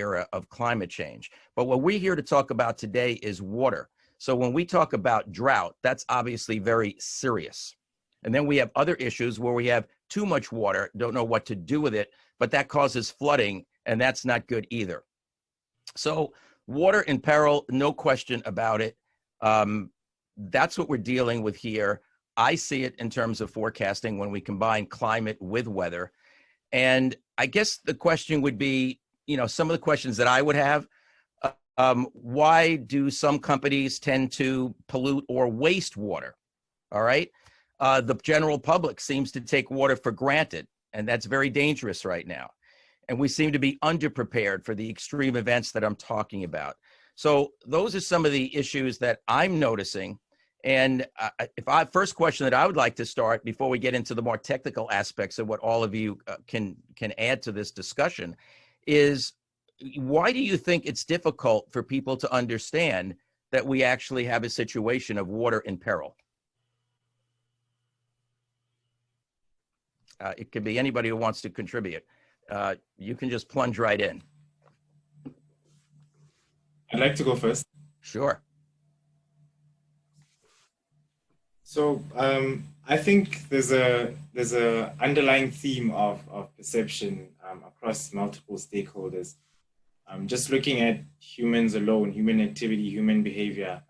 era of climate change. But what we're here to talk about today is water. So when we talk about drought, that's obviously very serious. And then we have other issues where we have too much water, don't know what to do with it, but that causes flooding, and that's not good either. So water in peril, no question about it. That's what we're dealing with here. I see it in terms of forecasting when we combine climate with weather. And I guess the question would be, some of the questions that I would have, why do some companies tend to pollute or waste water? All right. The general public seems to take water for granted, and that's very dangerous right now. And we seem to be underprepared for the extreme events that I'm talking about. So those are some of the issues that I'm noticing. And first question that I would like to start before we get into the more technical aspects of what all of you can add to this discussion is, why do you think it's difficult for people to understand that we actually have a situation of water in peril? It could be anybody who wants to contribute. You can just plunge right in. I'd like to go first. Sure. So I think there's a underlying theme of perception across multiple stakeholders. Just looking at humans alone, human activity, human behavior.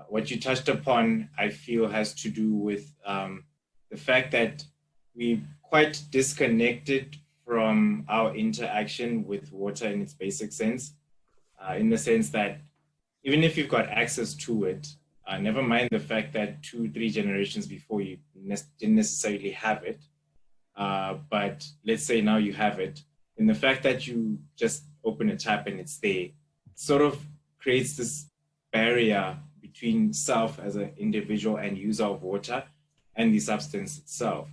What you touched upon, I feel, has to do with the fact that we're quite disconnected from our interaction with water in its basic sense, in the sense that even if you've got access to it, never mind the fact that 2-3 generations before you didn't necessarily have it, but let's say now you have it, and the fact that you just open a tap and it's there, sort of creates this barrier between self as an individual and user of water and the substance itself.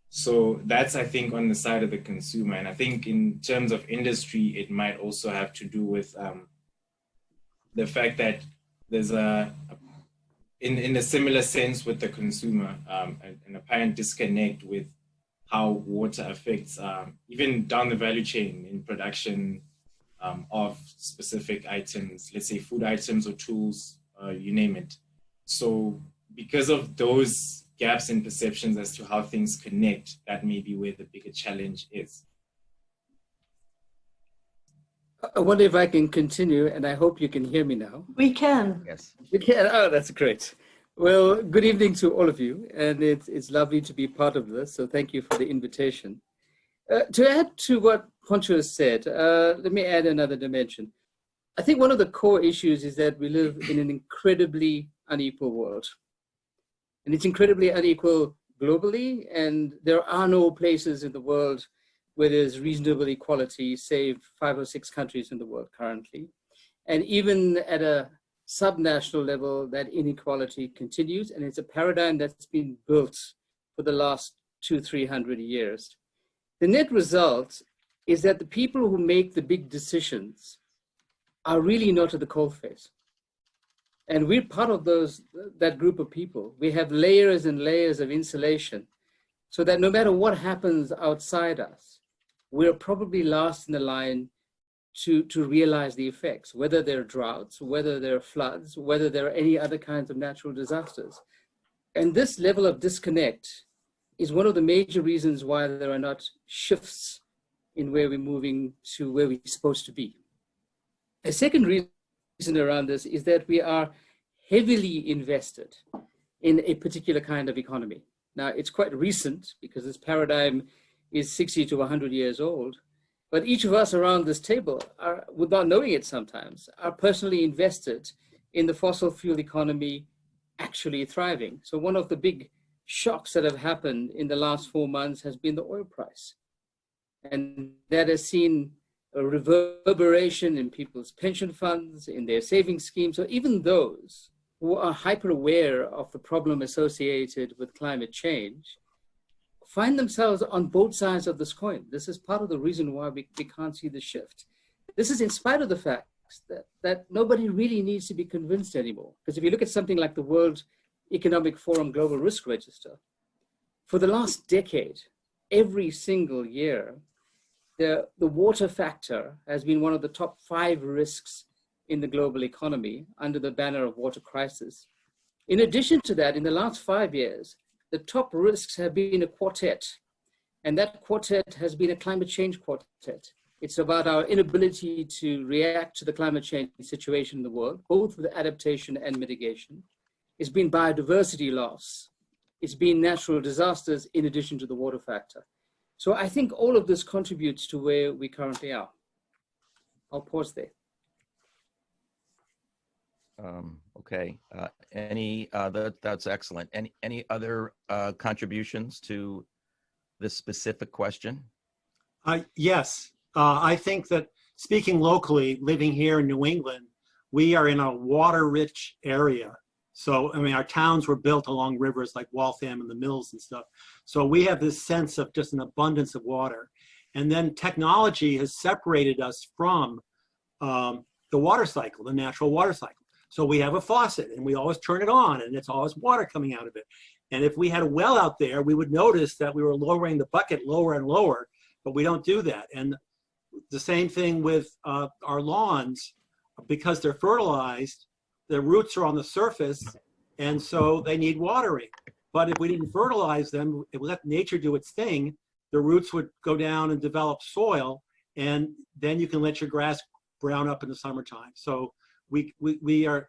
So that's, I think, on the side of the consumer. And I think in terms of industry, it might also have to do with the fact that there's in a similar sense with the consumer, an apparent disconnect with how water affects even down the value chain in production of specific items, let's say food items or tools, you name it. So because of those gaps in perceptions as to how things connect, that may be where the bigger challenge is. I wonder if I can continue, and I hope you can hear me now. We can. Yes. You can? Oh, that's great. Well, good evening to all of you, and it's lovely to be part of this, so thank you for the invitation. To add to what Poncho has said, let me add another dimension. I think one of the core issues is that we live in an incredibly unequal world. And it's incredibly unequal globally, and there are no places in the world where there's reasonable equality, save 5 or 6 countries in the world currently. And even at a subnational level, that inequality continues, and it's a paradigm that's been built for the last 200-300 years. The net result is that the people who make the big decisions are really not at the coalface. And we're part of that group of people. We have layers and layers of insulation so that no matter what happens outside us, we're probably last in the line to realize the effects, whether they're droughts, whether they're floods, whether there are any other kinds of natural disasters. And this level of disconnect is one of the major reasons why there are not shifts in where we're moving to where we're supposed to be. A second reason around this is that we are heavily invested in a particular kind of economy. Now, it's quite recent because this paradigm is 60 to 100 years old, but each of us around this table are, without knowing it sometimes, are personally invested in the fossil fuel economy actually thriving. So one of the big shocks that have happened in the last 4 months has been the oil price. And that has seen a reverberation in people's pension funds, in their savings schemes. So even those who are hyper aware of the problem associated with climate change find themselves on both sides of this coin. This is part of the reason why we can't see the shift. This is in spite of the fact that nobody really needs to be convinced anymore. Because if you look at something like the World Economic Forum Global Risk Register, for the last decade, every single year, the water factor has been one of the top 5 risks in the global economy under the banner of water crisis. In addition to that, in the last 5 years, the top risks have been a quartet, and that quartet has been a climate change quartet. It's about our inability to react to the climate change situation in the world, both with adaptation and mitigation. It's been biodiversity loss. It's been natural disasters in addition to the water factor. So I think all of this contributes to where we currently are. I'll pause there. Okay. That's excellent. Any other contributions to this specific question? Yes. I think that speaking locally, living here in New England, we are in a water-rich area. So, I mean, our towns were built along rivers like Waltham and the Mills and stuff. So we have this sense of just an abundance of water. And then technology has separated us from the water cycle, the natural water cycle. So we have a faucet and we always turn it on and it's always water coming out of it. And if we had a well out there, we would notice that we were lowering the bucket lower and lower, but we don't do that. And the same thing with our lawns, because they're fertilized, the roots are on the surface, and so they need watering. But if we didn't fertilize them, if we let nature do its thing, the roots would go down and develop soil, and then you can let your grass brown up in the summertime. So we are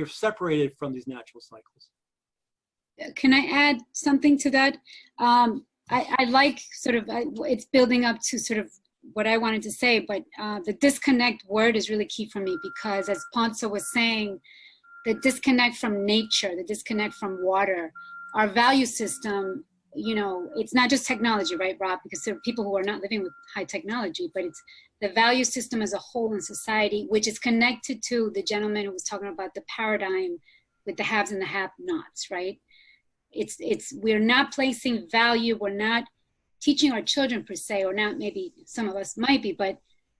separated from these natural cycles. Can I add something to that? I like sort of, it's building up to sort of what I wanted to say, but the disconnect word is really key for me, because as Ponzo was saying, the disconnect from nature, the disconnect from water, our value system, you know, it's not just technology, right, Rob? Because there are people who are not living with high technology, but it's the value system as a whole in society, which is connected to the gentleman who was talking about the paradigm with the haves and the have-nots, right? We're not placing value, we're not teaching our children per se, or not, maybe some of us might be, but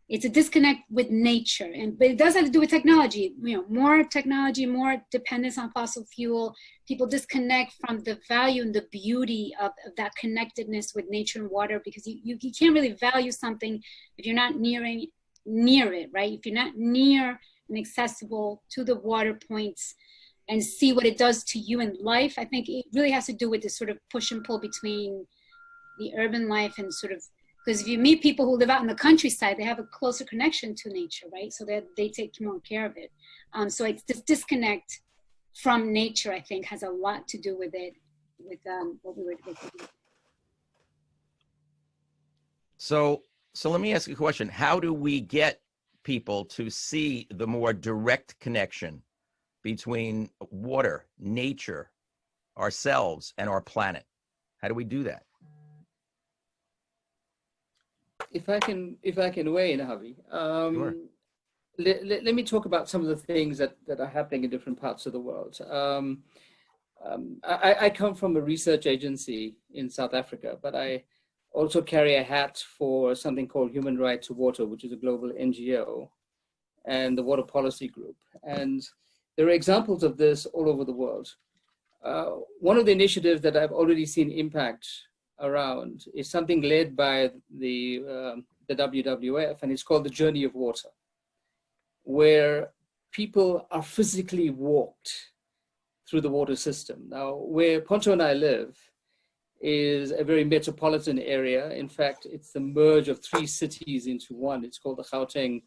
it's a disconnect with nature. But it does have to do with technology. You know, more technology, more dependence on fossil fuel. People disconnect from the value and the beauty of that connectedness with nature and water, because you can't really value something if you're not near it, right? If you're not near and accessible to the water points and see what it does to you in life. I think it really has to do with this sort of push and pull between the urban life and sort of, because if you meet people who live out in the countryside, they have a closer connection to nature, right? So that they take more care of it. So it's this disconnect from nature, I think, has a lot to do with it, with what we were doing. So let me ask you a question. How do we get people to see the more direct connection between water, nature, ourselves, and our planet? How do we do that? If I can weigh in, Javi, Sure. let me talk about some of the things that are happening in different parts of the world. I come from a research agency in South Africa, but I also carry a hat for something called Human Right to Water, which is a global NGO, and the Water Policy Group. And there are examples of this all over the world. One of the initiatives that I've already seen impact around is something led by the WWF, and it's called the Journey of Water, where people are physically walked through the water system. Now, where Poncho and I live is a very metropolitan area. In fact, it's the merge of 3 cities into one. It's called the Gauteng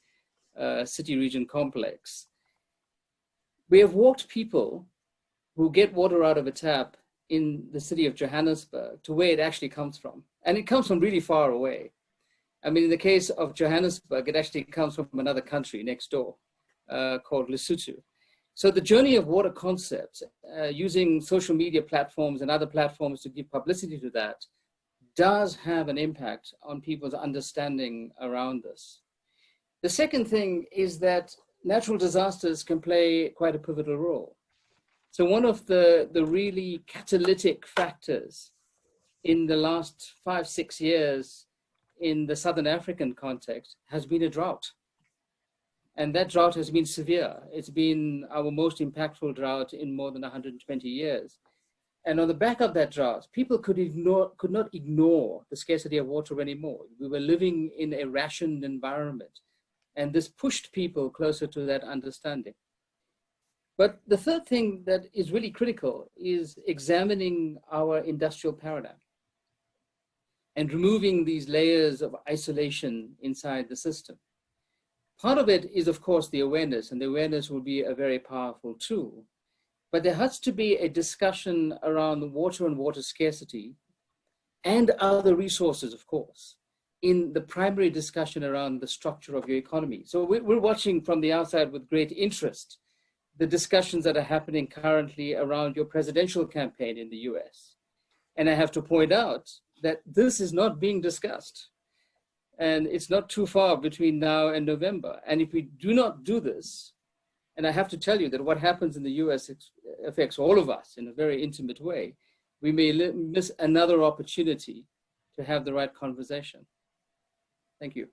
City Region Complex. We have walked people who get water out of a tap in the city of Johannesburg to where it actually comes from. And it comes from really far away. I mean, in the case of Johannesburg, it actually comes from another country next door called Lesotho. So the Journey of Water concept, using social media platforms and other platforms to give publicity to that, does have an impact on people's understanding around this. The second thing is that natural disasters can play quite a pivotal role. So one of the really catalytic factors in the last 5-6 years in the Southern African context has been a drought. And that drought has been severe. It's been our most impactful drought in more than 120 years. And on the back of that drought, people could not ignore the scarcity of water anymore. We were living in a rationed environment, and this pushed people closer to that understanding. But the third thing that is really critical is examining our industrial paradigm and removing these layers of isolation inside the system. Part of it is, of course, the awareness, and the awareness will be a very powerful tool. But there has to be a discussion around water and water scarcity and other resources, of course, in the primary discussion around the structure of your economy. So we're watching from the outside with great interest the discussions that are happening currently around your presidential campaign in the US. And I have to point out that this is not being discussed. And it's not too far between now and November. And if we do not do this, and I have to tell you that what happens in the US affects all of us in a very intimate way, we may miss another opportunity to have the right conversation. Thank you.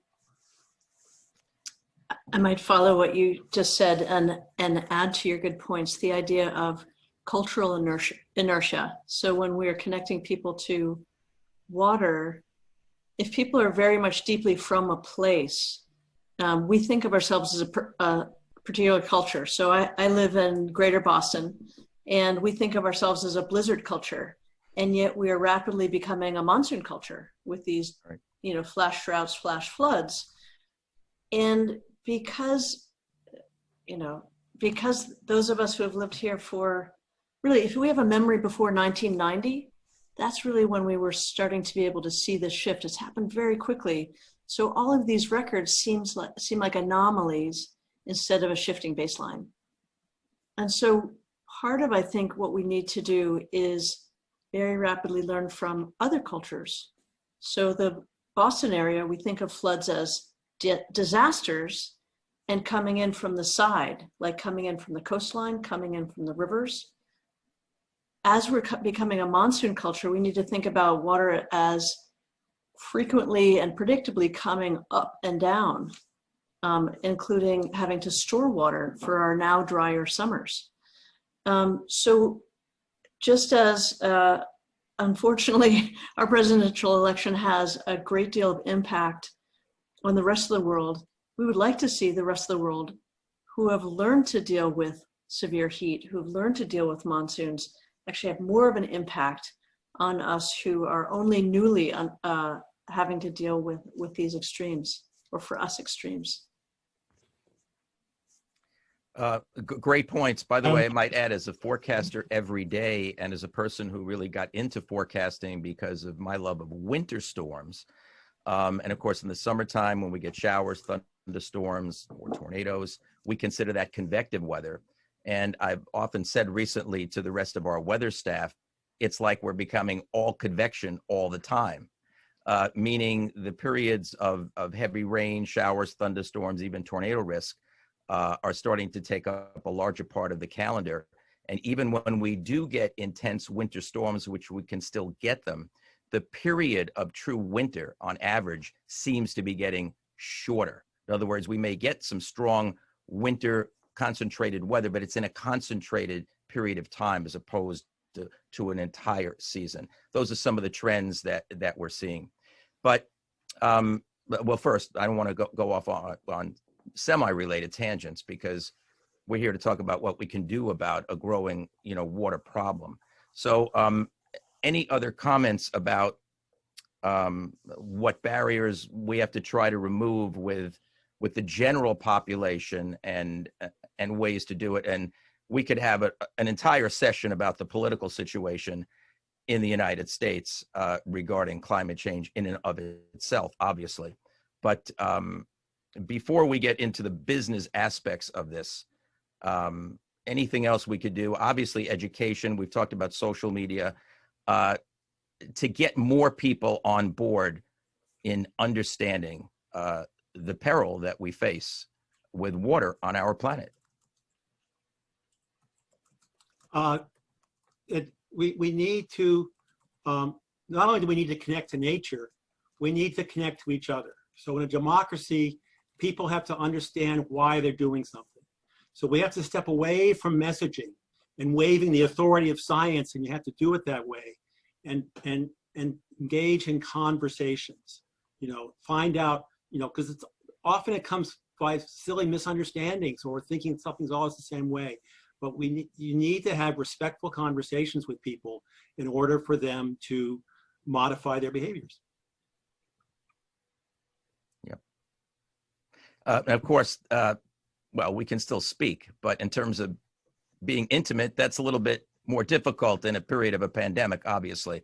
I might follow what you just said and add to your good points, the idea of cultural inertia. So when we're connecting people to water, if people are very much deeply from a place, we think of ourselves as a particular culture. So I live in Greater Boston, and we think of ourselves as a blizzard culture, and yet we are rapidly becoming a monsoon culture with these, flash droughts, flash floods. And because those of us who have lived here for, really, if we have a memory before 1990, that's really when we were starting to be able to see this shift. It's happened very quickly. So all of these records seem like anomalies instead of a shifting baseline. And so part of, I think, what we need to do is very rapidly learn from other cultures. So the Boston area, we think of floods as disasters and coming in from the side, like coming in from the coastline, coming in from the rivers. As we're becoming a monsoon culture, we need to think about water as frequently and predictably coming up and down, including having to store water for our now drier summers. So just as unfortunately our presidential election has a great deal of impact on the rest of the world, we would like to see the rest of the world who have learned to deal with severe heat, who have learned to deal with monsoons, actually have more of an impact on us who are only newly having to deal with these extremes, or for us extremes. Great points. By the way, I might add, as a forecaster every day, and as a person who really got into forecasting because of my love of winter storms, and of course in the summertime when we get showers, thunderstorms, or tornadoes, we consider that convective weather. And I've often said recently to the rest of our weather staff, it's like we're becoming all convection all the time, meaning the periods of heavy rain, showers, thunderstorms, even tornado risk are starting to take up a larger part of the calendar. And even when we do get intense winter storms, which we can still get them, the period of true winter on average seems to be getting shorter. In other words, we may get some strong winter concentrated weather, but it's in a concentrated period of time as opposed to an entire season. Those are some of the trends that we're seeing. But well, first, I don't want to go off on semi-related tangents, because we're here to talk about what we can do about a growing, water problem. So any other comments about what barriers we have to try to remove with the general population and ways to do it? And we could have an entire session about the political situation in the United States regarding climate change in and of itself, obviously. But before we get into the business aspects of this, anything else we could do? Obviously, education. We've talked about social media to get more people on board in understanding the peril that we face with water on our planet. We need to, not only do we need to connect to nature, we need to connect to each other. So in a democracy, people have to understand why they're doing something. So we have to step away from messaging. and waiving the authority of science, and you have to do it that way, and engage in conversations, find out, because it's often it comes by silly misunderstandings or thinking something's always the same way. But you need to have respectful conversations with people in order for them to modify their behaviors. Yeah. And of course, well, we can still speak, but in terms of being intimate, that's a little bit more difficult in a period of a pandemic, obviously.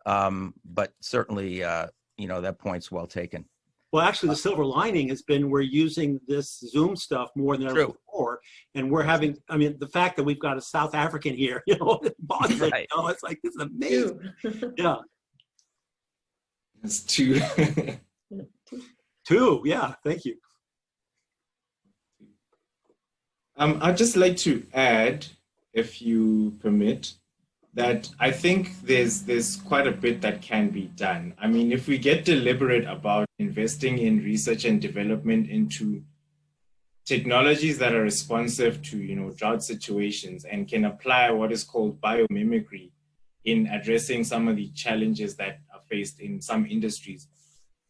But certainly, that point's well taken. Well, actually, the silver lining has been we're using this Zoom stuff more than ever before. And we're having, the fact that we've got a South African here, in Boston, right. It's like, this is amazing. Yeah. It's two. Two, yeah, thank you. I'd just like to add, if you permit, that I think there's quite a bit that can be done. I mean, if we get deliberate about investing in research and development into technologies that are responsive to, drought situations and can apply what is called biomimicry in addressing some of the challenges that are faced in some industries,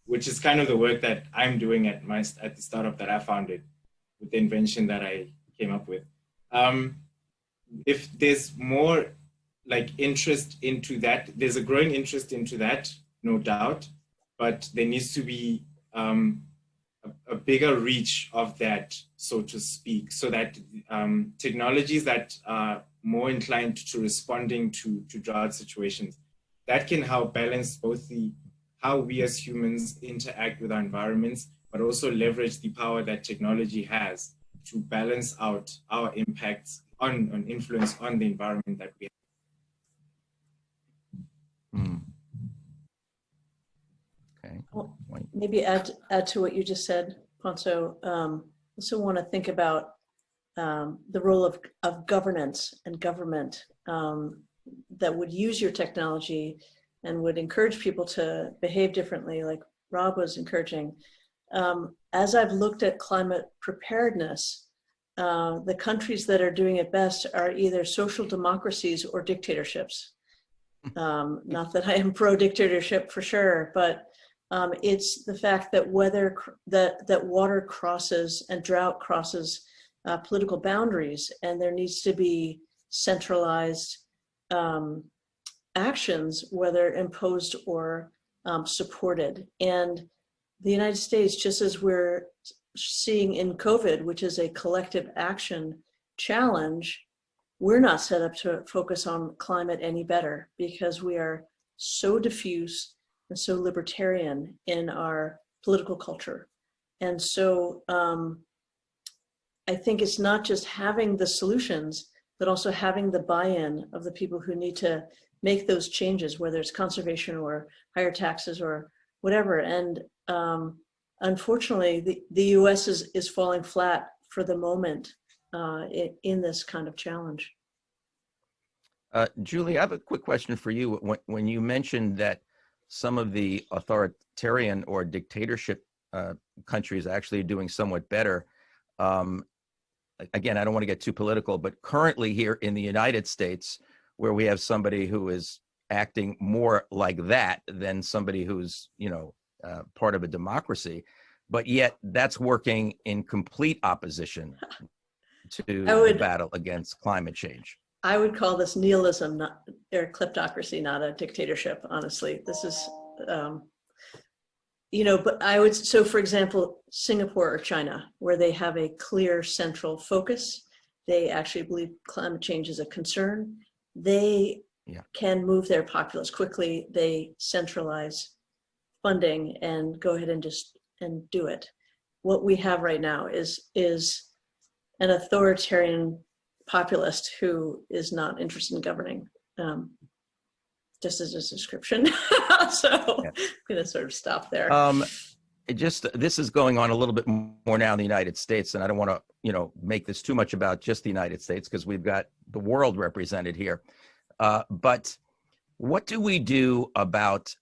which is kind of the work that I'm doing at the startup that I founded with the invention that I came up with. If there's more interest into that, there's a growing interest into that, no doubt, but there needs to be a bigger reach of that, so to speak, so that technologies that are more inclined to responding to drought situations, that can help balance both how we as humans interact with our environments, but also leverage the power that technology has to balance out our impacts on influence on the environment that we have. Okay. Well, maybe add to what you just said, Ponso. Also want to think about the role of governance and government that would use your technology and would encourage people to behave differently, like Rob was encouraging. As I've looked at climate preparedness, the countries that are doing it best are either social democracies or dictatorships. Not that I am pro-dictatorship for sure, but it's the fact that that water crosses and drought crosses political boundaries, and there needs to be centralized actions, whether imposed or supported. And the United States, just as we're seeing in COVID, which is a collective action challenge, we're not set up to focus on climate any better because we are so diffuse and so libertarian in our political culture. And so I think it's not just having the solutions, but also having the buy-in of the people who need to make those changes, whether it's conservation or higher taxes or whatever. And unfortunately, the US is falling flat for the moment in this kind of challenge. Julie, I have a quick question for you. When you mentioned that some of the authoritarian or dictatorship countries actually are doing somewhat better, again, I don't want to get too political, but currently here in the United States, where we have somebody who is acting more like that than somebody who's, part of a democracy, but yet that's working in complete opposition to the battle against climate change. I would call this nihilism, or kleptocracy, not a dictatorship, honestly. This is, but I would, so for example, Singapore or China, where they have a clear central focus, they actually believe climate change is a concern. They can move their populace quickly. They centralize funding and go ahead and do it. What we have right now is an authoritarian populist who is not interested in governing, just as a description. So I'm going to sort of stop there. This is going on a little bit more now in the United States, and I don't want to, make this too much about just the United States because we've got the world represented here. But what do we do about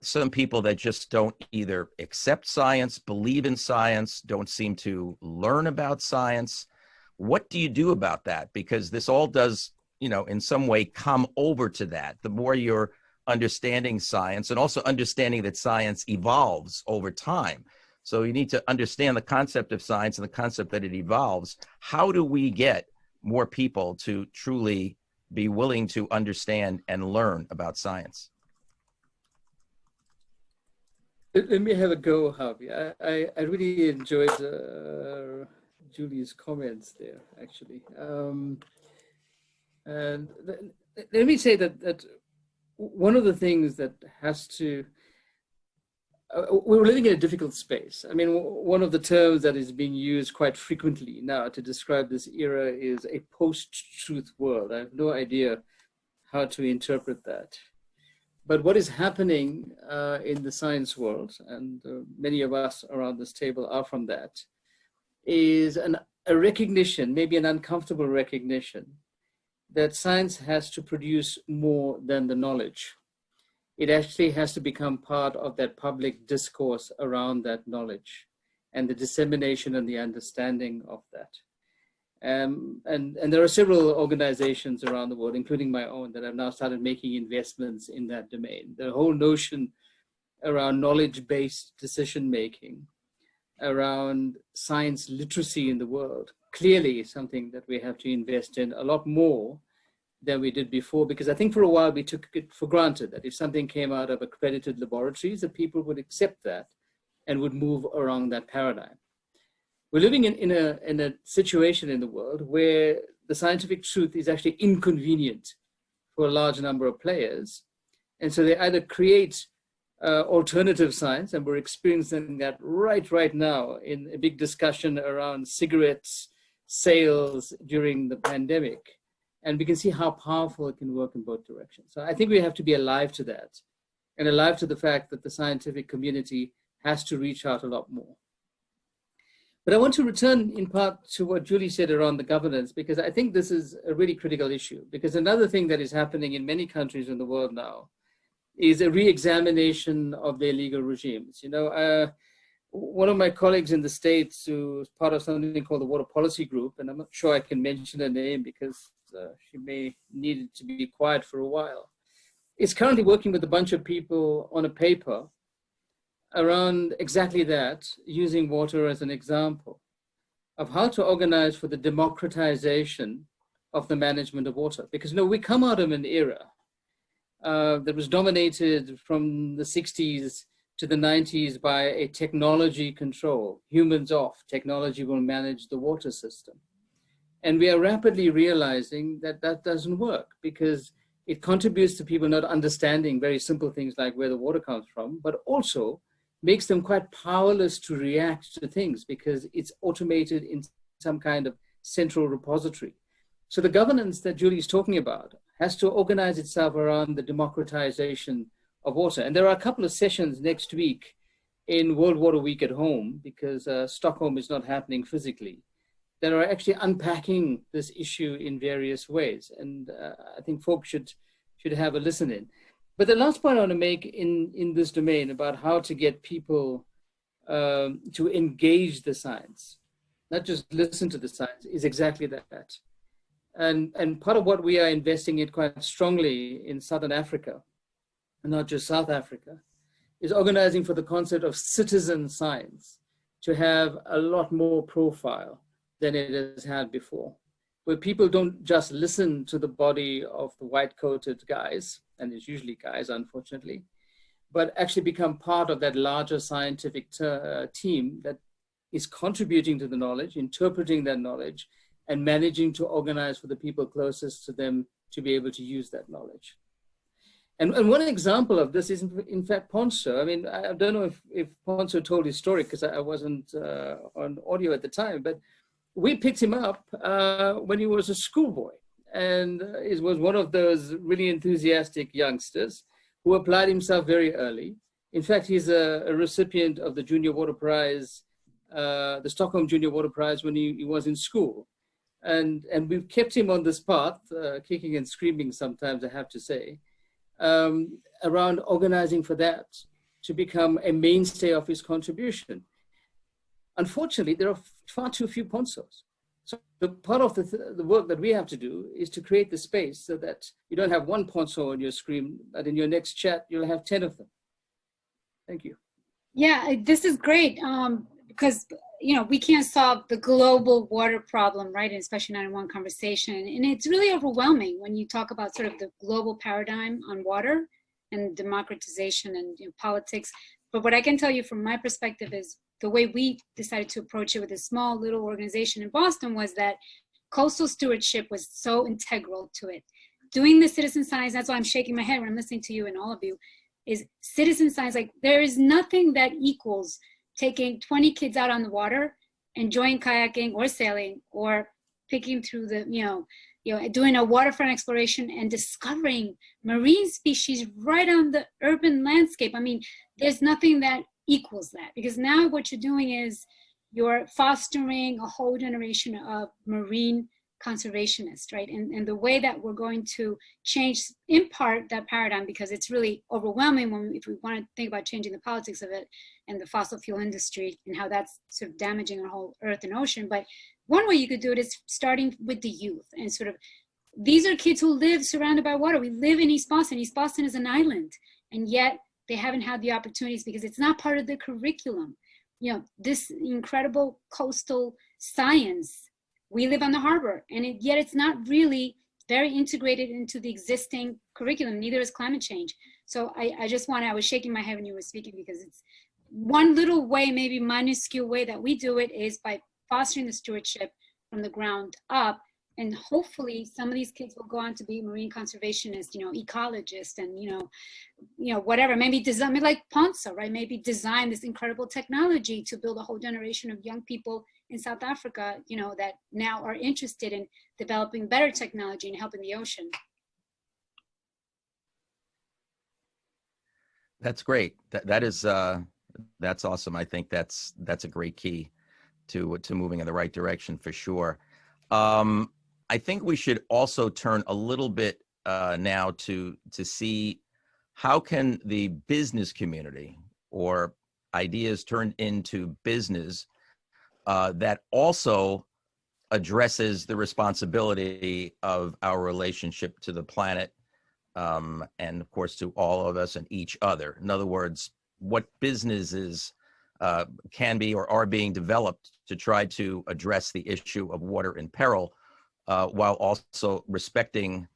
some people that just don't either accept science, believe in science, don't seem to learn about science? What do you do about that? Because this all does, you know, in some way come over to that. The more you're understanding science and also understanding that science evolves over time. So you need to understand the concept of science and the concept that it evolves. How do we get more people to truly be willing to understand and learn about science? Let me have a go, Harvey. I really enjoyed Julie's comments there, actually. And let me say that one of the things that has to, we're living in a difficult space. I mean, one of the terms that is being used quite frequently now to describe this era is a post-truth world. I have no idea how to interpret that. But what is happening in the science world, and many of us around this table are from that, is a recognition, maybe an uncomfortable recognition, that science has to produce more than the knowledge. It actually has to become part of that public discourse around that knowledge and the dissemination and the understanding of that. And there are several organizations around the world, including my own, that have now started making investments in that domain. The whole notion around knowledge-based decision-making, around science literacy in the world, clearly is something that we have to invest in a lot more than we did before, because I think for a while we took it for granted that if something came out of accredited laboratories, that people would accept that and would move around that paradigm. We're living in a situation in the world where the scientific truth is actually inconvenient for a large number of players. And so they either create alternative science, and we're experiencing that right now in a big discussion around cigarettes sales during the pandemic. And we can see how powerful it can work in both directions. So I think we have to be alive to that and alive to the fact that the scientific community has to reach out a lot more. But I want to return in part to what Julie said around the governance, because I think this is a really critical issue. Because another thing that is happening in many countries in the world now is a re-examination of their legal regimes. You know, one of my colleagues in the States who's part of something called the Water Policy Group, and I'm not sure I can mention her name because she may need to be quiet for a while, is currently working with a bunch of people on a paper around exactly that, using water as an example of how to organize for the democratization of the management of water. Because, you know, we come out of an era that was dominated from the 60s to the 90s by a technology control. Humans off, technology will manage the water system. And we are rapidly realizing that that doesn't work, because it contributes to people not understanding very simple things like where the water comes from, but also makes them quite powerless to react to things because it's automated in some kind of central repository. So the governance that Julie's talking about has to organize itself around the democratization of water. And there are a couple of sessions next week in World Water Week at home, because Stockholm is not happening physically, that are actually unpacking this issue in various ways. And I think folks should have a listen in. But the last point I want to make in this domain about how to get people to engage the science, not just listen to the science, is exactly that. And part of what we are investing in quite strongly in Southern Africa, and not just South Africa, is organizing for the concept of citizen science to have a lot more profile than it has had before, where people don't just listen to the body of the white-coated guys, and it's usually guys, unfortunately, but actually become part of that larger scientific team that is contributing to the knowledge, interpreting that knowledge, and managing to organize for the people closest to them to be able to use that knowledge. And one example of this is, in fact, Ponzo. I mean, I don't know if Ponzo told his story, because I wasn't on audio at the time, but we picked him up when he was a schoolboy. And he was one of those really enthusiastic youngsters who applied himself very early. In fact, he's a recipient of the Junior Water Prize, the Stockholm Junior Water Prize, when he was in school. And we've kept him on this path, kicking and screaming sometimes, I have to say, around organizing for that to become a mainstay of his contribution. Unfortunately, there are far too few Ponzos. So part of the work that we have to do is to create the space so that you don't have one poncho on your screen, but in your next chat, you'll have 10 of them. Thank you. Yeah, this is great because, you know, we can't solve the global water problem, right? And especially not in one conversation. And it's really overwhelming when you talk about sort of the global paradigm on water and democratization and, you know, politics. But what I can tell you from my perspective is the way we decided to approach it with a small little organization in Boston was that coastal stewardship was so integral to it. Doing the citizen science, that's why I'm shaking my head when I'm listening to you and all of you, is citizen science. Like, there is nothing that equals taking 20 kids out on the water, enjoying kayaking or sailing or picking through the, doing a waterfront exploration and discovering marine species right on the urban landscape. I mean, there's nothing that equals that, because now what you're doing is you're fostering a whole generation of marine conservationists, right? And the way that we're going to change, in part, that paradigm, because it's really overwhelming if we want to think about changing the politics of it and the fossil fuel industry and how that's sort of damaging our whole earth and ocean. But one way you could do it is starting with the youth, and sort of, these are kids who live surrounded by water. We live in East Boston. East Boston is an island, and yet they haven't had the opportunities because it's not part of the curriculum. You know, this incredible coastal science, we live on the harbor, and yet it's not really very integrated into the existing curriculum. Neither is climate change. So I was shaking my head when you were speaking, because it's one little way, maybe minuscule way that we do it is by fostering the stewardship from the ground up. And hopefully some of these kids will go on to be marine conservationists, ecologists, and, whatever, maybe design, like Ponce, right? Maybe design this incredible technology to build a whole generation of young people in South Africa, that now are interested in developing better technology and helping the ocean. That's great. That's awesome. I think that's a great key to moving in the right direction, for sure. I think we should also turn a little bit now to see how can the business community, or ideas turned into business, that also addresses the responsibility of our relationship to the planet, and of course to all of us and each other. In other words, what businesses can be or are being developed to try to address the issue of water in peril, while also respecting,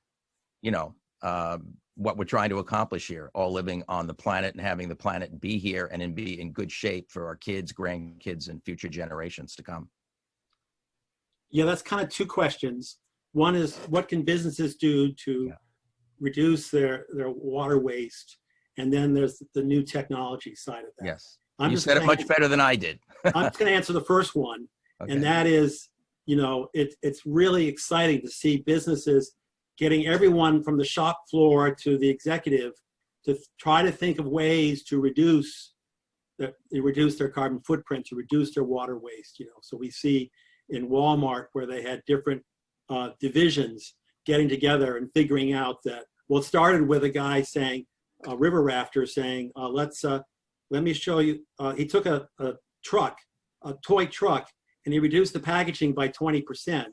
what we're trying to accomplish here, all living on the planet and having the planet be here and be in good shape for our kids, grandkids, and future generations to come. Yeah, that's kind of two questions. One is, what can businesses do to reduce their water waste? And then there's the new technology side of that. Yes, you said it much better than I did. I'm just going to answer the first one. Okay. And that is, it's really exciting to see businesses getting everyone from the shop floor to the executive to try to think of ways to reduce their carbon footprint, to reduce their water waste. So we see in Walmart where they had different divisions getting together and figuring out that, well, it started with a guy saying, a river rafter saying, let me show you. He took a toy truck, and he reduced the packaging by 20%.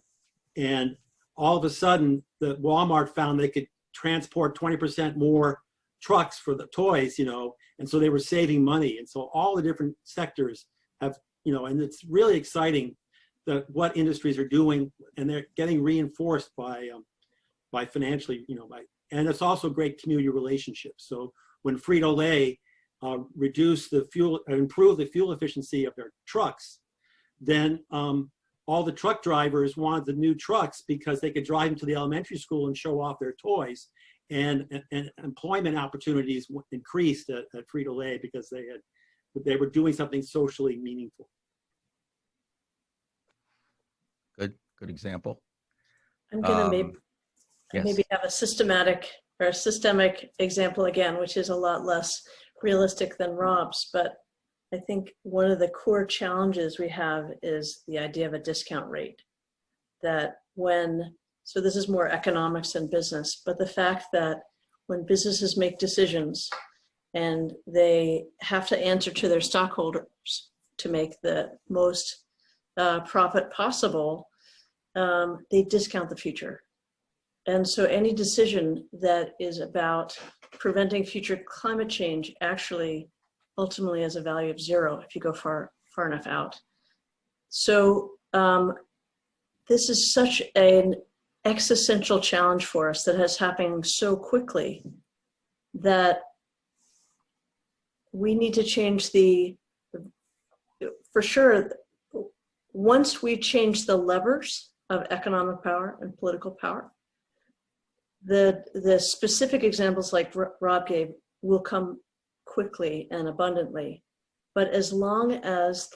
And all of a sudden, the Walmart found they could transport 20% more trucks for the toys, and so they were saving money. And so all the different sectors have, and it's really exciting that what industries are doing, and they're getting reinforced by financially, and it's also great community relationships. So when Frito-Lay improve the fuel efficiency of their trucks, then all the truck drivers wanted the new trucks because they could drive them to the elementary school and show off their toys, and employment opportunities increased at Frito-Lay because they were doing something socially meaningful. Good example. I'm going to maybe have a systemic example again, which is a lot less realistic than Rob's, but I think one of the core challenges we have is the idea of a discount rate. So this is more economics than business, but the fact that when businesses make decisions and they have to answer to their stockholders to make the most profit possible, they discount the future. And so any decision that is about preventing future climate change actually ultimately has a value of 0 if you go far enough out. So this is such an existential challenge for us that has happened so quickly that we need to change for sure, once we change the levers of economic power and political power, the specific examples like Rob gave will come quickly and abundantly. But as long as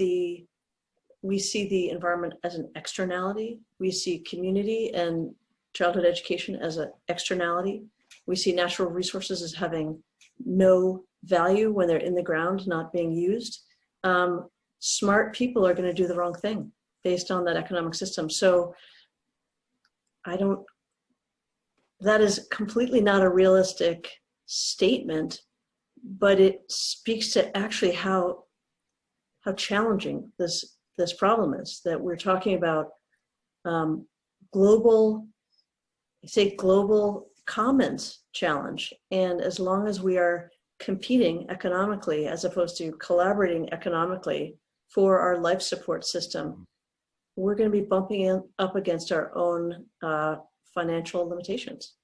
we see the environment as an externality, we see community and childhood education as an externality, we see natural resources as having no value when they're in the ground, not being used, smart people are going to do the wrong thing based on that economic system. So that is completely not a realistic statement, but it speaks to actually how challenging this problem is, that we're talking about global commons challenge. And as long as we are competing economically as opposed to collaborating economically for our life support system, we're going to be bumping up against our own financial limitations.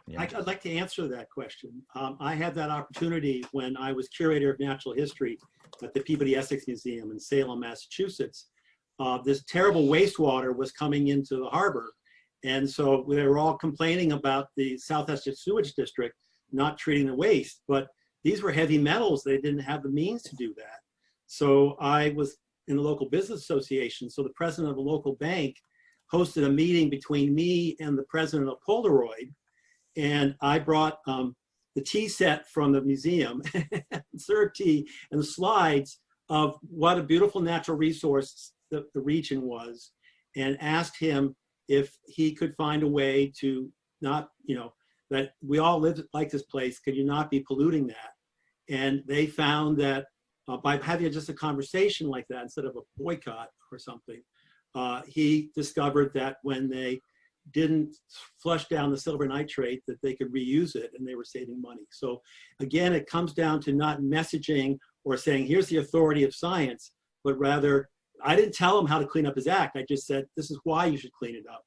Yeah. I'd like to answer that question. I had that opportunity when I was curator of natural history at the Peabody Essex Museum in Salem, Massachusetts. This terrible wastewater was coming into the harbor. And so they were all complaining about the South Essex Sewage District not treating the waste, but these were heavy metals. They didn't have the means to do that. So I was in the local business association. So the president of a local bank hosted a meeting between me and the president of Polaroid. And I brought the tea set from the museum, served tea, and the slides of what a beautiful natural resource the region was, and asked him if he could find a way to not, that we all live like this place, could you not be polluting that? And they found that by having just a conversation like that instead of a boycott or something, he discovered that when they didn't flush down the silver nitrate, that they could reuse it and they were saving money. So again, it comes down to not messaging or saying, here's the authority of science, but rather, I didn't tell him how to clean up his act. I just said, this is why you should clean it up.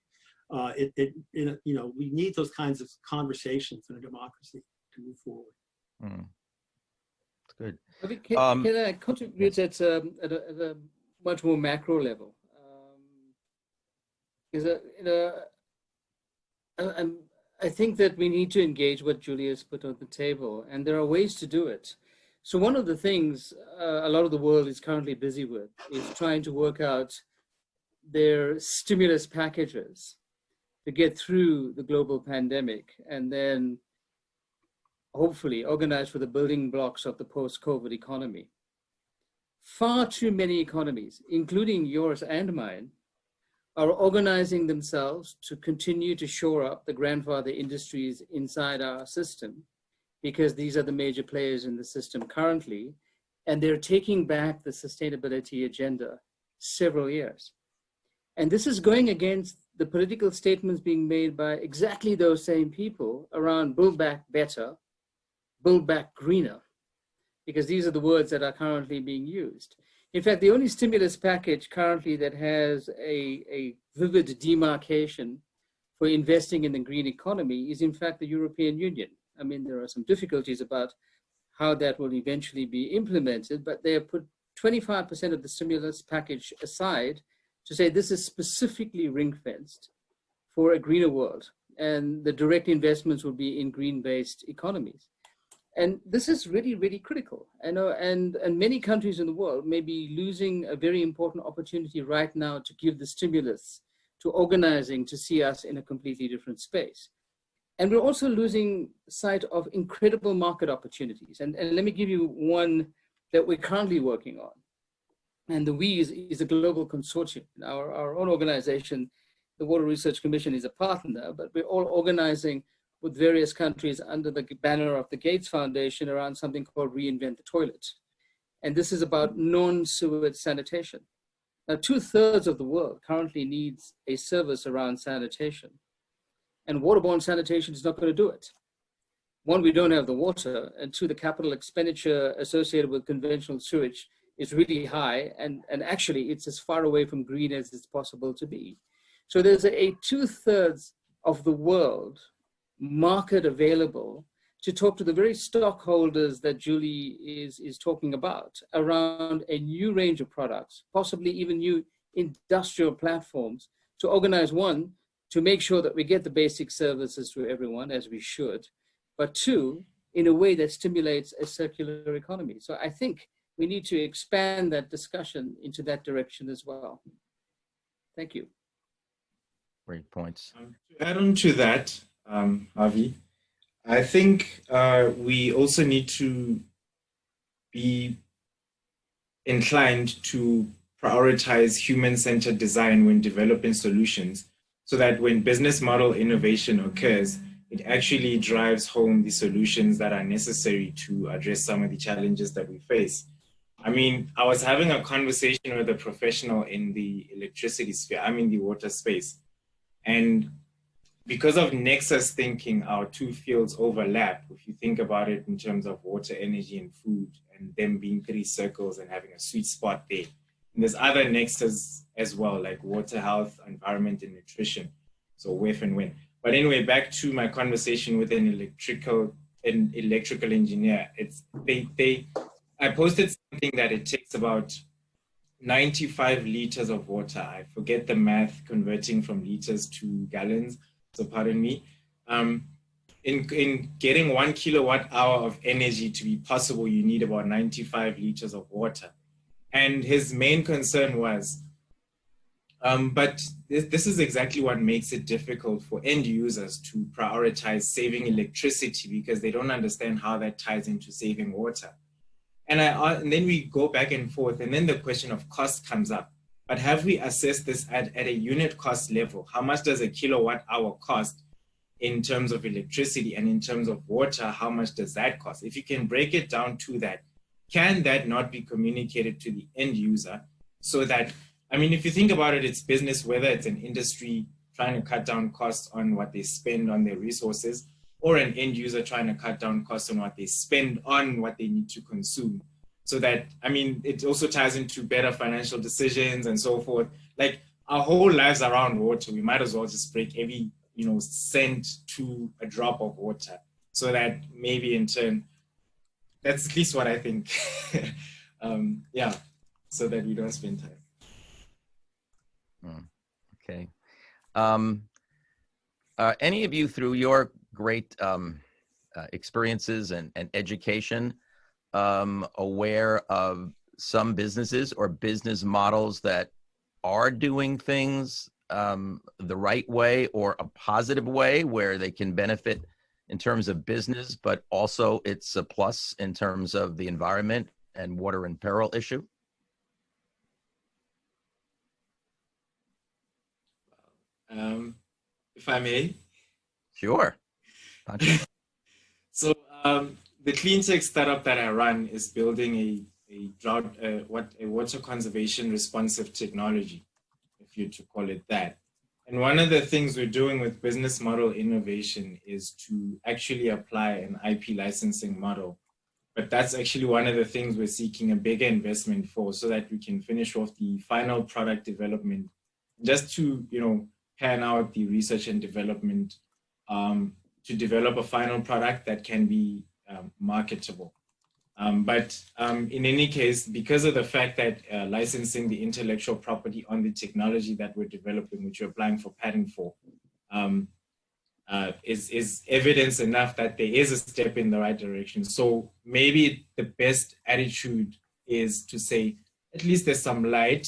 We need those kinds of conversations in a democracy to move forward. That's good. I mean, can I contribute at a much more macro level? I think that we need to engage what Julia's put on the table, and there are ways to do it. So one of the things a lot of the world is currently busy with is trying to work out their stimulus packages to get through the global pandemic, and then hopefully organize for the building blocks of the post-COVID economy. Far too many economies, including yours and mine, are organizing themselves to continue to shore up the grandfather industries inside our system, because these are the major players in the system currently, and they're taking back the sustainability agenda several years. And this is going against the political statements being made by exactly those same people around build back better, build back greener, because these are the words that are currently being used. In fact, the only stimulus package currently that has a vivid demarcation for investing in the green economy is in fact the European Union. I mean, there are some difficulties about how that will eventually be implemented, but they have put 25% of the stimulus package aside to say this is specifically ring-fenced for a greener world, and the direct investments will be in green-based economies. And this is really, really critical. I know, and many countries in the world may be losing a very important opportunity right now to give the stimulus to organizing to see us in a completely different space. And we're also losing sight of incredible market opportunities. And let me give you one that we're currently working on. And the we is a global consortium. Our own organization, the Water Research Commission, is a partner, but we're all organizing with various countries under the banner of the Gates Foundation around something called Reinvent the Toilet. And this is about non-sewage sanitation. Now, 2/3 of the world currently needs a service around sanitation, and waterborne sanitation is not going to do it. One, we don't have the water, and two, the capital expenditure associated with conventional sewage is really high, and actually it's as far away from green as it's possible to be. So there's a 2/3 of the world market available to talk to the very stockholders that Julie is talking about around a new range of products, possibly even new industrial platforms to organize, one, to make sure that we get the basic services to everyone as we should, but two, in a way that stimulates a circular economy. So I think we need to expand that discussion into that direction as well. Thank you. Great points. To add on to that, Avi, I think we also need to be inclined to prioritize human-centered design when developing solutions, so that when business model innovation occurs, it actually drives home the solutions that are necessary to address some of the challenges that we face. I mean, I was having a conversation with a professional in the electricity sphere. I'm in the water space. And because of nexus thinking, our two fields overlap. If you think about it in terms of water, energy, and food, and them being three circles and having a sweet spot there. And there's other nexus as well, like water, health, environment, and nutrition. So WEF and WIN. But anyway, back to my conversation with an electrical engineer. I posted something that it takes about 95 liters of water. I forget the math converting from liters to gallons, so pardon me. In getting 1 kilowatt hour of energy to be possible, you need about 95 liters of water. And his main concern was, but this is exactly what makes it difficult for end users to prioritize saving electricity, because they don't understand how that ties into saving water. And then we go back and forth, and then the question of cost comes up. But have we assessed this at a unit cost level? How much does a kilowatt hour cost in terms of electricity, and in terms of water, how much does that cost? If you can break it down to that, can that not be communicated to the end user so that, I mean, if you think about it, it's business, whether it's an industry trying to cut down costs on what they spend on their resources, or an end user trying to cut down costs on what they spend on what they need to consume. So that, I mean, it also ties into better financial decisions and so forth. Like, our whole lives around water, we might as well just break every, cent to a drop of water, so that maybe in turn, that's at least what I think. Yeah, so that we don't spend time. Okay. Any of you, through your great experiences and education, aware of some businesses or business models that are doing things the right way, or a positive way, where they can benefit in terms of business, but also it's a plus in terms of the environment and water and peril issue? If I may. Sure. So the clean tech startup that I run is building a water conservation responsive technology, if you're to call it that. And one of the things we're doing with business model innovation is to actually apply an IP licensing model. But that's actually one of the things we're seeking a bigger investment for, so that we can finish off the final product development, just to, pan out the research and development to develop a final product that can be marketable. But in any case, because of the fact that licensing the intellectual property on the technology that we're developing, which we're applying for patent for, is evidence enough that there is a step in the right direction. So maybe the best attitude is to say, at least there's some light.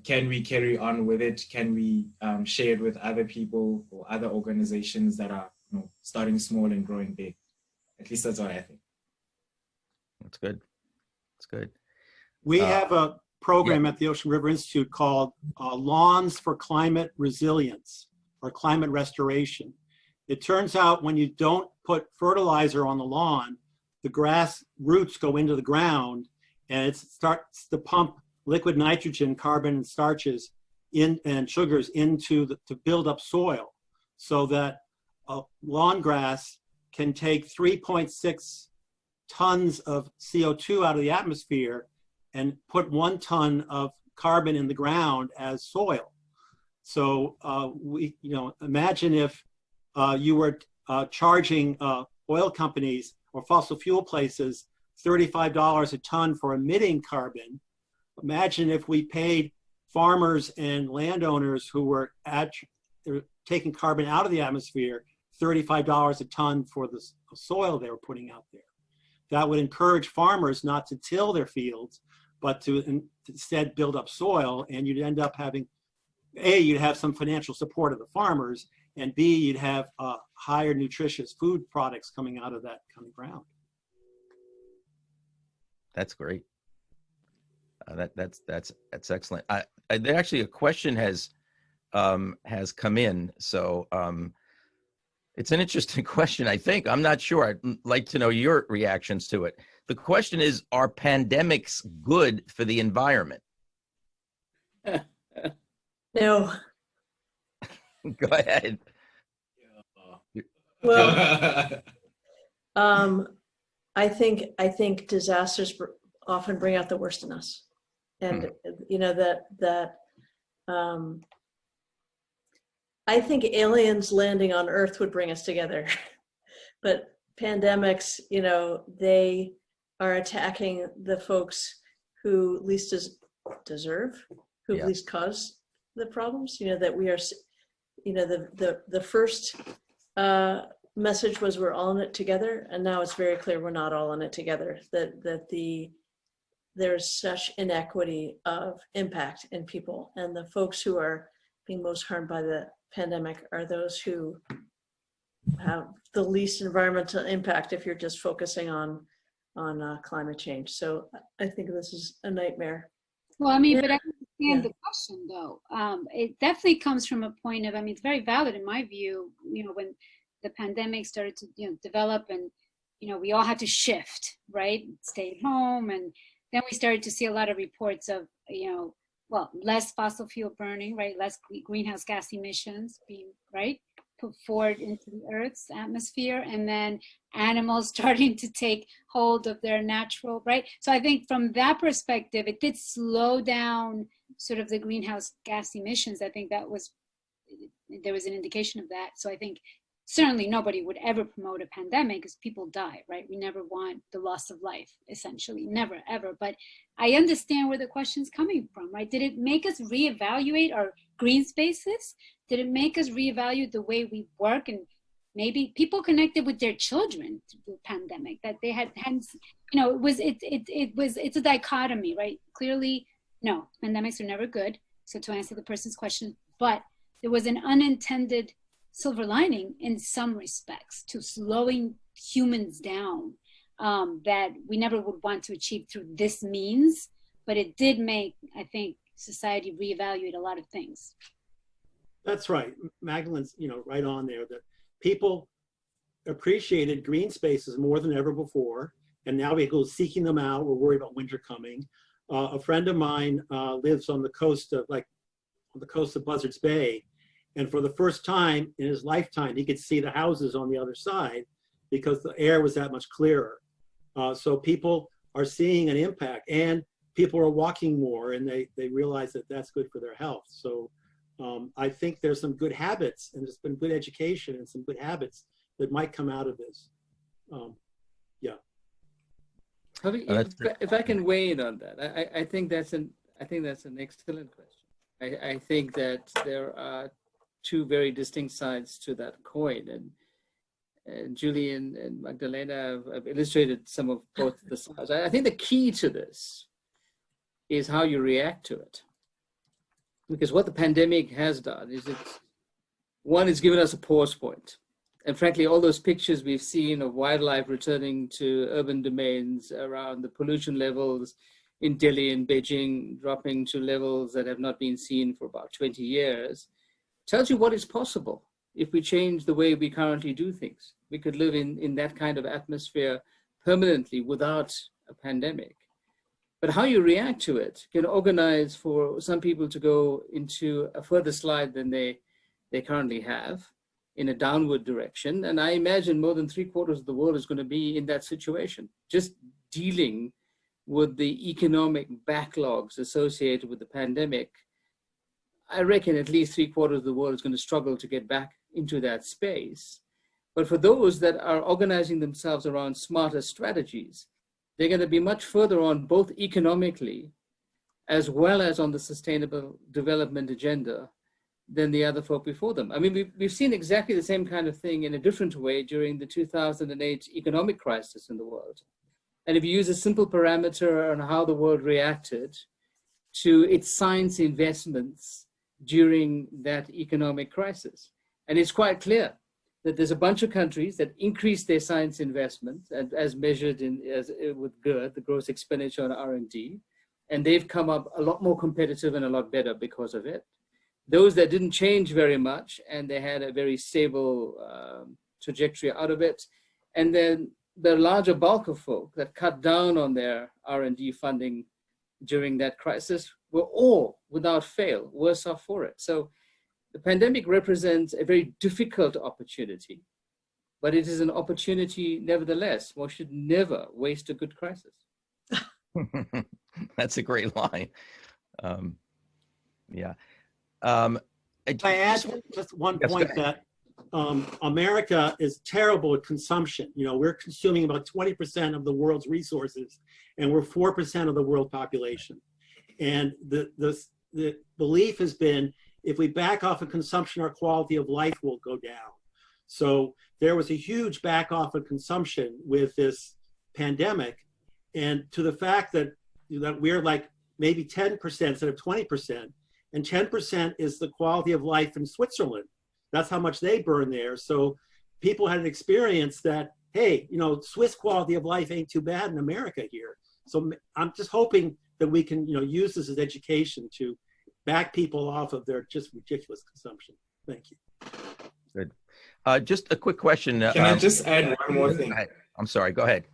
Can we carry on with it? Can we share it with other people or other organizations that are starting small and growing big? At least that's what I think. That's good. That's good. We have a program at the Ocean River Institute called Lawns for Climate Resilience, or Climate Restoration. It turns out when you don't put fertilizer on the lawn, the grass roots go into the ground, and it starts to pump liquid nitrogen, carbon, and starches and sugars to build up soil, so that lawn grass can take 3.6 tons of CO2 out of the atmosphere and put 1 ton of carbon in the ground as soil. So imagine if you were charging oil companies or fossil fuel places $35 a ton for emitting carbon. Imagine if we paid farmers and landowners who were taking carbon out of the atmosphere $35 a ton for the soil they were putting out there. That would encourage farmers not to till their fields, but to instead build up soil, and you'd end up having, A, you'd have some financial support of the farmers, and B, you'd have higher nutritious food products coming out of that kind of ground. That's great. That's excellent. There actually a question has come in, so it's an interesting question. I think, I'm not sure. I'd like to know your reactions to it. The question is, are pandemics good for the environment? No. Go ahead. Well, I think disasters often bring out the worst in us, and I think aliens landing on Earth would bring us together, but pandemics, they are attacking the folks who least deserve, who least cause the problems. That we are, the first message was we're all in it together, and now it's very clear we're not all in it together. There's such inequity of impact in people, and the folks who are being most harmed by the pandemic are those who have the least environmental impact if you're just focusing on climate change. So I think this is a nightmare. Well, I mean, but I understand the question, though. It definitely comes from a point of, it's very valid in my view, when the pandemic started to develop, and we all had to shift, right? Stay at home, and then we started to see a lot of reports of less fossil fuel burning, right? Less greenhouse gas emissions being put forward into the Earth's atmosphere, and then animals starting to take hold of their natural, So I think from that perspective, it did slow down sort of the greenhouse gas emissions. I think there was an indication of that. So I think certainly nobody would ever promote a pandemic because people die, right? We never want the loss of life, essentially, never, ever. But I understand where the question's coming from, right? Did it make us reevaluate our green spaces? Did it make us reevaluate the way we work? And maybe people connected with their children through the pandemic, that they it's a dichotomy, right? Clearly, no, pandemics are never good. So to answer the person's question, but there was an unintended silver lining in some respects to slowing humans down that we never would want to achieve through this means, but it did make, I think, society reevaluate a lot of things. That's right. Magdalene's, right on there, that people appreciated green spaces more than ever before, and now we go seeking them out. We're worried about winter coming. A friend of mine lives on the coast of Buzzards Bay, and for the first time in his lifetime, he could see the houses on the other side because the air was that much clearer. So people are seeing an impact, and people are walking more, and they realize that that's good for their health. So I think there's some good habits, and there's been good education and some good habits that might come out of this. If I can weigh in on that, I think that's an excellent question. I think that there are two very distinct sides to that coin, and Julie and Magdalena have illustrated some of both the sides. I think the key to this is how you react to it. Because what the pandemic has done is it's given us a pause point. And frankly, all those pictures we've seen of wildlife returning to urban domains around the pollution levels in Delhi and Beijing dropping to levels that have not been seen for about 20 years, tells you what is possible if we change the way we currently do things. We could live in that kind of atmosphere permanently without a pandemic. But how you react to it can organize for some people to go into a further slide than they currently have in a downward direction. And I imagine more than 3/4 of the world is going to be in that situation, just dealing with the economic backlogs associated with the pandemic. I reckon at least 3/4 of the world is going to struggle to get back into that space. But for those that are organizing themselves around smarter strategies, they're going to be much further on both economically as well as on the sustainable development agenda than the other folk before them. I mean, we've seen exactly the same kind of thing in a different way during the 2008 economic crisis in the world. And if you use a simple parameter on how the world reacted to its science investments during that economic crisis, and it's quite clear that there's a bunch of countries that increased their science investment as measured with GERD, the gross expenditure on R&D, and they've come up a lot more competitive and a lot better because of it. Those that didn't change very much and they had a very stable trajectory out of it, and then the larger bulk of folk that cut down on their R&D funding during that crisis were all, without fail, worse off for it. So the pandemic represents a very difficult opportunity, but it is an opportunity nevertheless. One should never waste a good crisis. That's a great line. Yeah. I add just one point that America is terrible at consumption. You know, we're consuming about 20% of the world's resources, and we're 4% of the world population. And the belief has been, if we back off of consumption, our quality of life will go down. So there was a huge back off of consumption with this pandemic, and to the fact that we're like maybe 10% instead of 20%, and 10% is the quality of life in Switzerland. That's how much they burn there. So people had an experience that, hey, you know, Swiss quality of life ain't too bad in America here. So I'm just hoping that we can, you know, use this as education to back people off of their just ridiculous consumption. Thank you. Good. Just a quick question. Can I just add one more thing? I'm sorry, go ahead.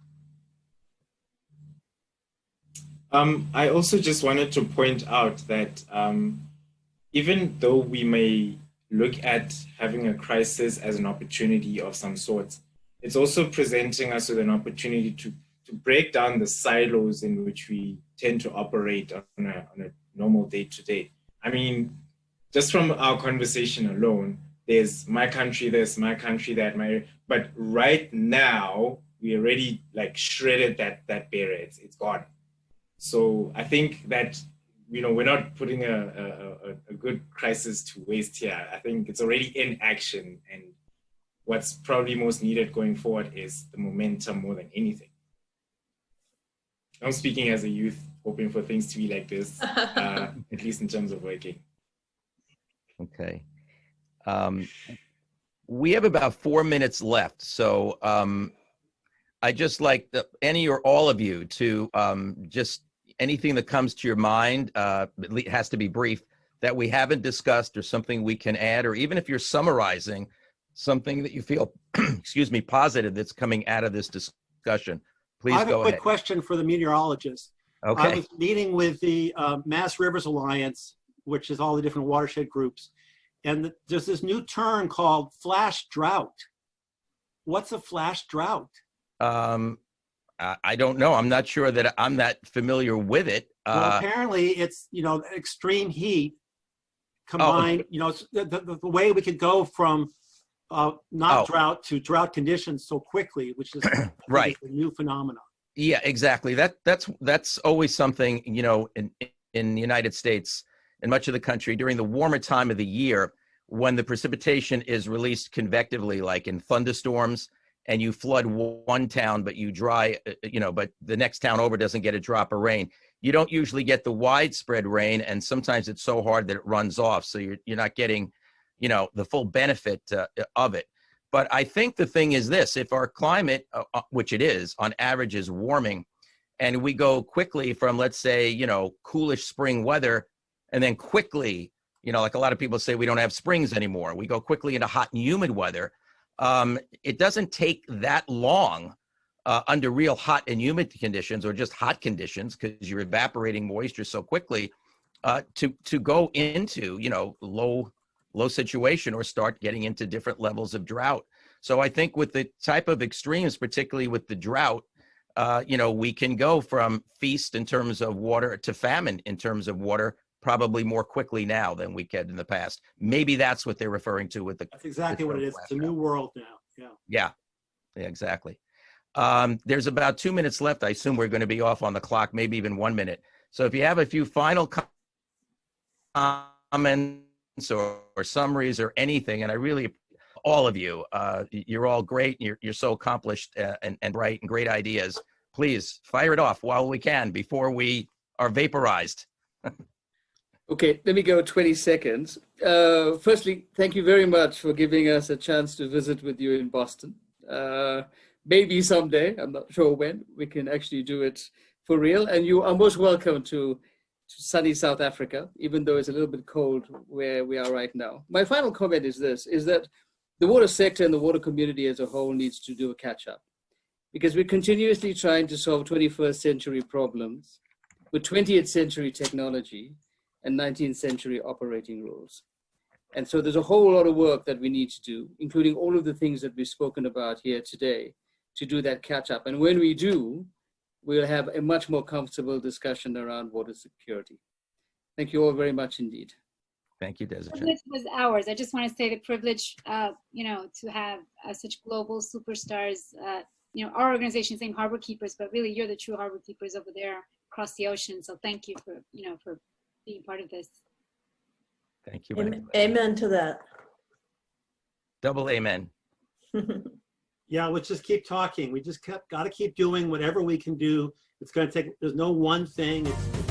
I also just wanted to point out that even though we may look at having a crisis as an opportunity of some sort, it's also presenting us with an opportunity to break down the silos in which we tend to operate on a normal day-to-day. I mean, just from our conversation alone, there's my country this, my country that, but right now, we already like shredded that barrier, it's gone. So I think that, you know, we're not putting a good crisis to waste here. I think it's already in action, and what's probably most needed going forward is the momentum more than anything. I'm speaking as a youth, hoping for things to be like this, at least in terms of working. Okay. We have about 4 minutes left. So I'd just like any or all of you to just anything that comes to your mind, it has to be brief, that we haven't discussed or something we can add, or even if you're summarizing something that you feel, excuse me, positive that's coming out of this discussion, please go ahead. I have a quick question for the meteorologist. Okay. I was meeting with the Mass Rivers Alliance, which is all the different watershed groups, and there's this new term called flash drought. What's a flash drought? I don't know. I'm not sure that I'm that familiar with it. Well, apparently it's, you know, extreme heat combined, you know, the way we could go from drought to drought conditions so quickly, which is right. A new phenomenon. Yeah, exactly. That's always something, you know, in the United States and much of the country during the warmer time of the year, when the precipitation is released convectively, like in thunderstorms, and you flood one town, but you dry, you know, but the next town over doesn't get a drop of rain. You don't usually get the widespread rain, and sometimes it's so hard that it runs off. So you're not getting, you know, the full benefit of it. But I think the thing is this: if our climate, which it is on average, is warming, and we go quickly from, let's say, you know, coolish spring weather, and then quickly, you know, like a lot of people say, we don't have springs anymore. We go quickly into hot and humid weather. It doesn't take that long under real hot and humid conditions, or just hot conditions, because you're evaporating moisture so quickly, to go into, you know, low situation or start getting into different levels of drought. So I think with the type of extremes, particularly with the drought, you know, we can go from feast in terms of water to famine in terms of water probably more quickly now than we could in the past. Maybe that's what they're referring to with the. That's exactly what it is. It's a new world now. Yeah, exactly. There's about 2 minutes left. I assume we're going to be off on the clock, maybe even 1 minute. So if you have a few final comments or summaries or anything, and I really, all of you, you're all great. You're so accomplished and bright and great ideas. Please fire it off while we can before we are vaporized. Okay, let me go 20 seconds. Firstly, thank you very much for giving us a chance to visit with you in Boston. Maybe someday, I'm not sure when, we can actually do it for real. And you are most welcome to sunny South Africa, even though it's a little bit cold where we are right now. My final comment is this, is that the water sector and the water community as a whole needs to do a catch-up, because we're continuously trying to solve 21st century problems with 20th century technology and 19th century operating rules. And so there's a whole lot of work that we need to do, including all of the things that we've spoken about here today, to do that catch-up. And when we do, we'll have a much more comfortable discussion around water security. Thank you all very much indeed. Thank you, Desigen. Privilege was ours. I just want to say the privilege, you know, to have such global superstars. You know, our organization is named Harbor Keepers, but really you're the true harbor keepers over there across the ocean. So thank you for, you know, for being part of this. Thank you. Amen to that. Double amen. Yeah, let's just keep talking. We just got to keep doing whatever we can do. It's going to take, there's no one thing. It's